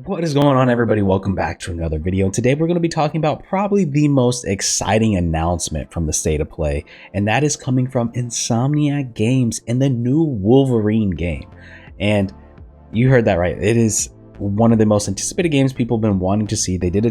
What is going on, everybody? Welcome back to another video. Today we're going to be talking about probably the most exciting announcement from the state of play, and that is coming from Insomniac Games and the new Wolverine game. And you heard that right. It is one of the most anticipated games people have been wanting to see. They did a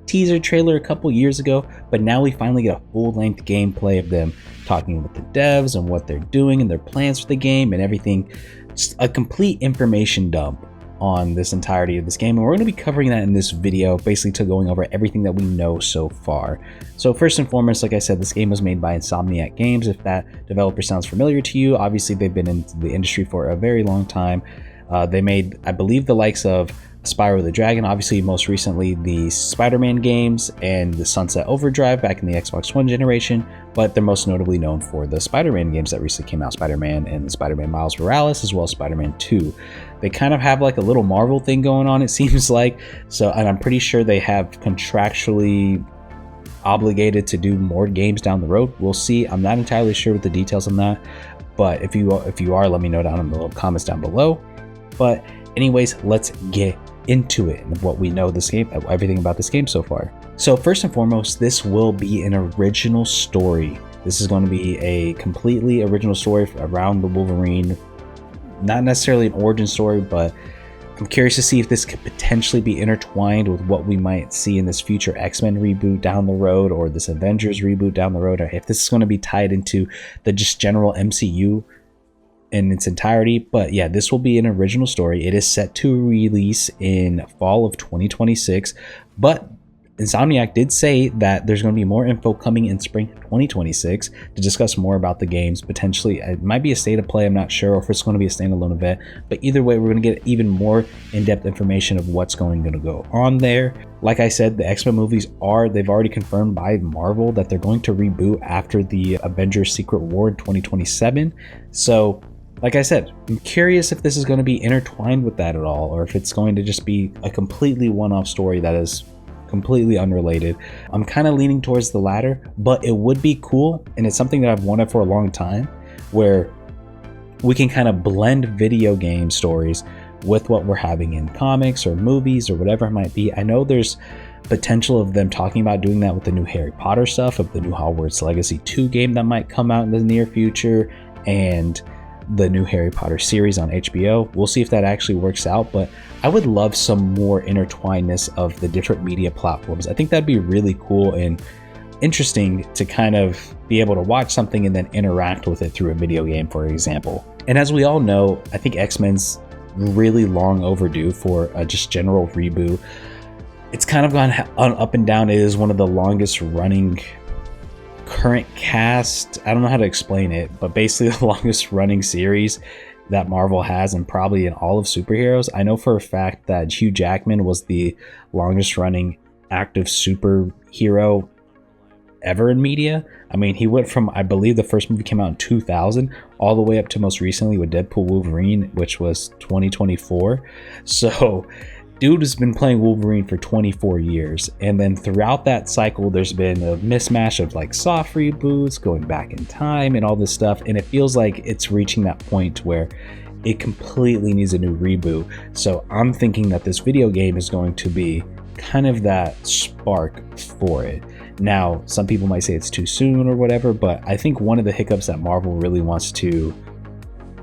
teaser trailer a couple years ago, but now we finally get a full-length gameplay of them talking with the devs and what they're doing and their plans for the game and everything. Just a complete information dump on this entirety of this game, and we're going to be covering that in this video, basically to going over everything that we know so far. So first and foremost, like I said, this game was made by Insomniac Games. If that developer sounds familiar to you, obviously they've been in the industry for a very long time. They made, I believe, the likes of Spyro the Dragon, obviously most recently the Spider-Man games and the Sunset Overdrive back in the Xbox One generation, but they're most notably known for the Spider-Man games that recently came out, Spider-Man and Spider-Man Miles Morales, as well as Spider-Man 2. They kind of have like a little Marvel thing going on, it seems like, so, and I'm pretty sure they have contractually obligated to do more games down the road. We'll see. I'm not entirely sure with the details on that, but if you are, let me know down in the little comments down below. But anyways, let's get into it and what we know this game, everything about this game so far. So first and foremost, this will be an original story. This is going to be a completely original story around the Wolverine. Not necessarily an origin story, but I'm curious to see if this could potentially be intertwined with what we might see in this future X-Men reboot down the road, or this Avengers reboot down the road, or if this is going to be tied into the just general MCU in its entirety. But yeah, this will be an original story. It is set to release in fall of 2026, but Insomniac did say that there's going to be more info coming in spring 2026 to discuss more about the games. Potentially it might be a state of play, I'm not sure, or if it's going to be a standalone event, but either way, we're going to get even more in-depth information of what's going to go on there. Like I said, the X-Men movies they've already confirmed by Marvel that they're going to reboot after the Avengers Secret War in 2027. So like I said, I'm curious if this is going to be intertwined with that at all, or if it's going to just be a completely one-off story that is completely unrelated. I'm kind of leaning towards the latter, but it would be cool, and it's something that I've wanted for a long time, where we can kind of blend video game stories with what we're having in comics or movies or whatever it might be. I know there's potential of them talking about doing that with the new Harry Potter stuff, of the new Hogwarts Legacy 2 game that might come out in the near future, and the new Harry Potter series on HBO. We'll see if that actually works out, but I would love some more intertwinedness of the different media platforms. I think that'd be really cool and interesting to kind of be able to watch something and then interact with it through a video game, for example. And as we all know, I think X-Men's really long overdue for a just general reboot. It's kind of gone up and down. It is one of the longest running current cast, I don't know how to explain it, but basically the longest running series that Marvel has, and probably in all of superheroes. I know for a fact that Hugh Jackman was the longest running active superhero ever in media. I mean, he went from, I believe the first movie came out in 2000 all the way up to most recently with Deadpool Wolverine, which was 2024. So dude has been playing Wolverine for 24 years, and then throughout that cycle there's been a mismatch of like soft reboots, going back in time and all this stuff, and it feels like it's reaching that point where it completely needs a new reboot. So I'm thinking that this video game is going to be kind of that spark for it. Now, some people might say it's too soon or whatever, but I think one of the hiccups that Marvel really wants to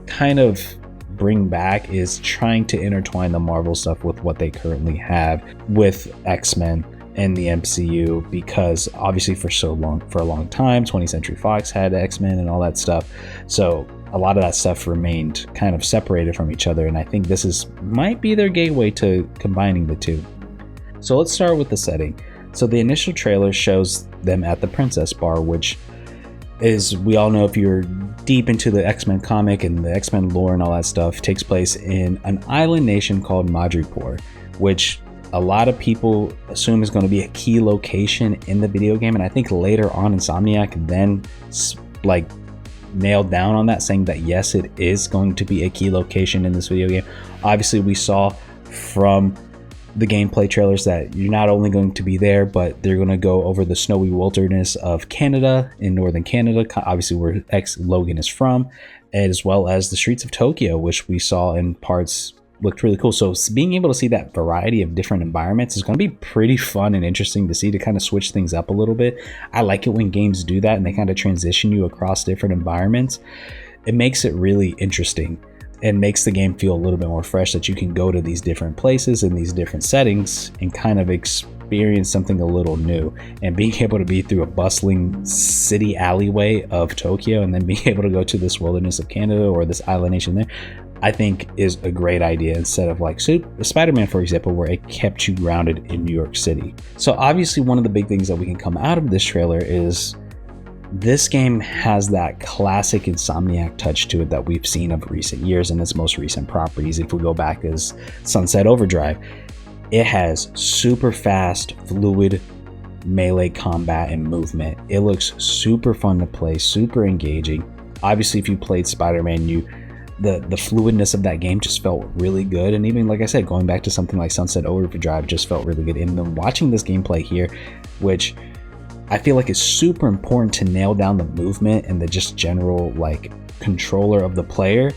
kind of bring back is trying to intertwine the Marvel stuff with what they currently have with X-Men and the MCU, because obviously for a long time 20th Century Fox had X-Men and all that stuff, so a lot of that stuff remained kind of separated from each other, and I think this might be their gateway to combining the two. So let's start with the setting. So the initial trailer shows them at the Princess Bar, which is, we all know, if you're deep into the X-Men comic and the X-Men lore and all that stuff, takes place in an island nation called Madripoor, which a lot of people assume is going to be a key location in the video game. And I think later on Insomniac then like nailed down on that, saying that yes, it is going to be a key location in this video game. Obviously we saw from the gameplay trailers that you're not only going to be there, but they're going to go over the snowy wilderness of Canada, in northern Canada, obviously where Logan is from, as well as the streets of Tokyo, which we saw in parts looked really cool. So being able to see that variety of different environments is going to be pretty fun and interesting to see, to kind of switch things up a little bit. I like it when games do that and they kind of transition you across different environments. It makes it really interesting and makes the game feel a little bit more fresh, that you can go to these different places in these different settings and kind of experience something a little new. And being able to be through a bustling city alleyway of Tokyo and then being able to go to this wilderness of Canada or this island nation there, I think is a great idea, instead of like Spider-Man, for example, where it kept you grounded in New York City. So obviously one of the big things that we can come out of this trailer is this game has that classic Insomniac touch to it that we've seen of recent years in its most recent properties. If we go back as Sunset Overdrive, it has super fast, fluid melee combat and movement. It looks super fun to play, super engaging. Obviously, if you played Spider-Man, the fluidness of that game just felt really good. And even, like I said, going back to something like Sunset Overdrive just felt really good. And then watching this gameplay here, which I feel like is super important to nail down the movement and the just general like controller of the player,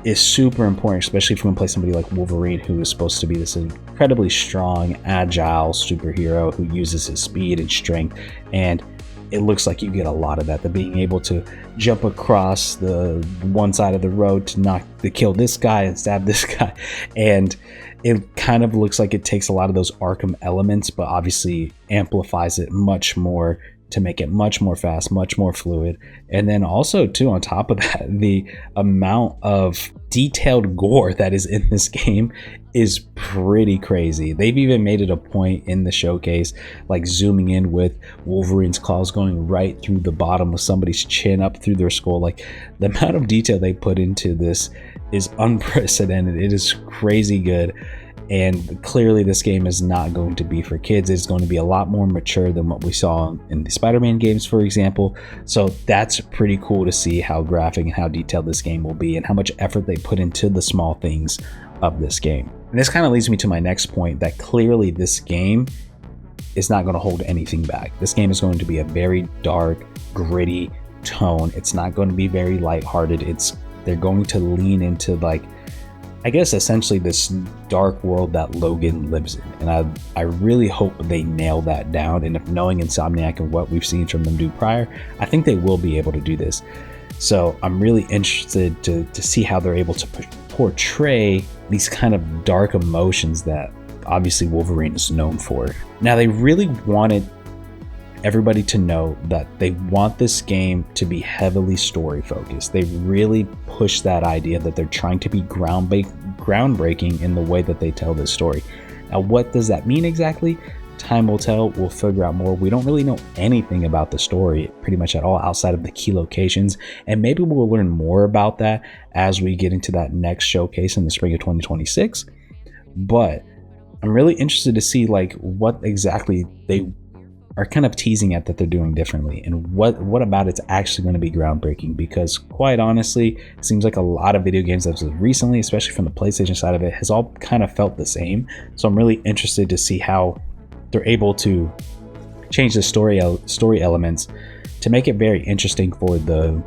is super important, especially if you want to play somebody like Wolverine, who is supposed to be this incredibly strong, agile superhero who uses his speed and strength. And it looks like you get a lot of that. The being able to jump across the one side of the road to kill this guy and stab this guy. And it kind of looks like it takes a lot of those Arkham elements, but obviously amplifies it much more to make it much more fast, much more fluid. And then also too, on top of that, the amount of detailed gore that is in this game is pretty crazy. They've even made it a point in the showcase, like zooming in with Wolverine's claws going right through the bottom of somebody's chin up through their skull. Like, the amount of detail they put into this is unprecedented. It is crazy good. And clearly this game is not going to be for kids. It's going to be a lot more mature than what we saw in the Spider-Man games, for example. So that's pretty cool to see how graphic and how detailed this game will be and how much effort they put into the small things of this game. And this kind of leads me to my next point, that clearly this game is not going to hold anything back. This game is going to be a very dark, gritty tone. It's not going to be very lighthearted. They're going to lean into, like, I guess essentially this dark world that Logan lives in. And I really hope they nail that down. And if knowing Insomniac and what we've seen from them do prior, I think they will be able to do this. So I'm really interested to see how they're able to portray these kind of dark emotions that obviously Wolverine is known for. Now, they really wanted everybody to know that they want this game to be heavily story focused. They really push that idea that they're trying to be groundbreaking in the way that they tell this story. Now, what does that mean exactly? Time will tell. We'll figure out more. We don't really know anything about the story pretty much at all outside of the key locations, and maybe we'll learn more about that as we get into that next showcase in the spring of 2026. But I'm really interested to see like what exactly they are kind of teasing at that they're doing differently, and what about it's actually going to be groundbreaking, because quite honestly, it seems like a lot of video games that was recently, especially from the PlayStation side of it, has all kind of felt the same. So I'm really interested to see how they're able to change the story elements to make it very interesting for the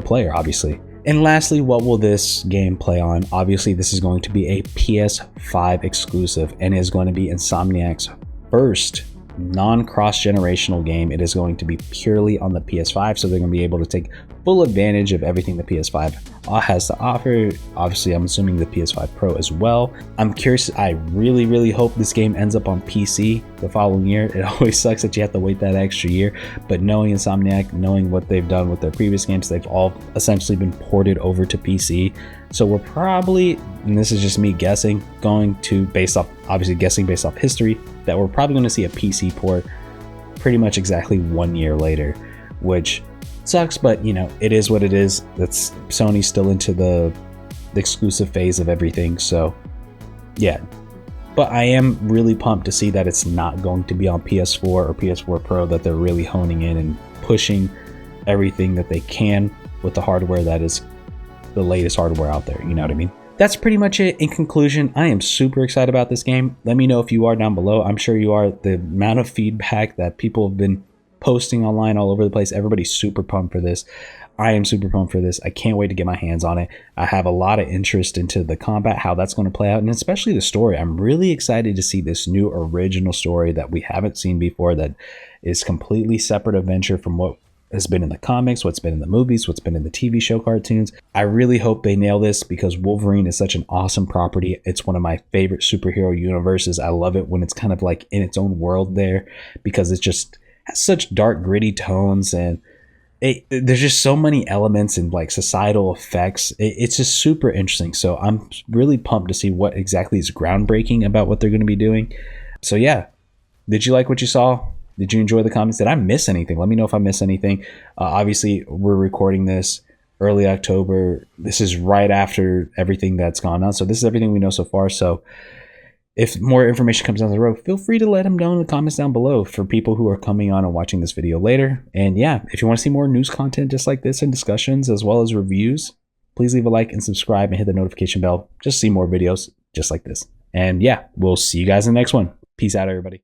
player, obviously. And lastly, what will this game play on? Obviously, this is going to be a PS5 exclusive and is going to be Insomniac's first non-cross-generational game. It is going to be purely on the PS5, so they're going to be able to take full advantage of everything the PS5 has to offer. Obviously, I'm assuming the PS5 Pro as well. I'm curious. I really hope this game ends up on PC the following year. It always sucks that you have to wait that extra year, but knowing Insomniac, knowing what they've done with their previous games, they've all essentially been ported over to PC. So we're probably, and this is just me guessing, based off history, that we're probably going to see a PC port pretty much exactly 1 year later, which sucks, but you know, it is what it is. That's Sony's still into the exclusive phase of everything, so yeah. But I am really pumped to see that it's not going to be on PS4 or PS4 Pro, that they're really honing in and pushing everything that they can with the hardware that is the latest hardware out there, you know what I mean? That's pretty much it. In conclusion, I am super excited about this game. Let me know if you are down below. I'm sure you are. The amount of feedback that people have been posting online all over the place, everybody's super pumped for this. I am super pumped for this. I can't wait to get my hands on it. I have a lot of interest into the combat, how that's going to play out, and especially the story. I'm really excited to see this new original story that we haven't seen before, that is completely separate adventure from what has been in the comics, what's been in the movies, what's been in the TV show cartoons. I really hope they nail this because Wolverine is such an awesome property. It's one of my favorite superhero universes. I love it when it's kind of like in its own world there, because it just has such dark, gritty tones, and there's just so many elements and like societal effects. It's just super interesting. So I'm really pumped to see what exactly is groundbreaking about what they're going to be doing. So yeah, did you like what you saw? Did you enjoy the comments? Did I miss anything? Let me know if I missed anything. Obviously, we're recording this early October. This is right after everything that's gone on. So this is everything we know so far. So if more information comes down the road, feel free to let them know in the comments down below for people who are coming on and watching this video later. And yeah, if you want to see more news content just like this and discussions as well as reviews, please leave a like and subscribe and hit the notification bell. Just see more videos just like this. And yeah, we'll see you guys in the next one. Peace out, everybody.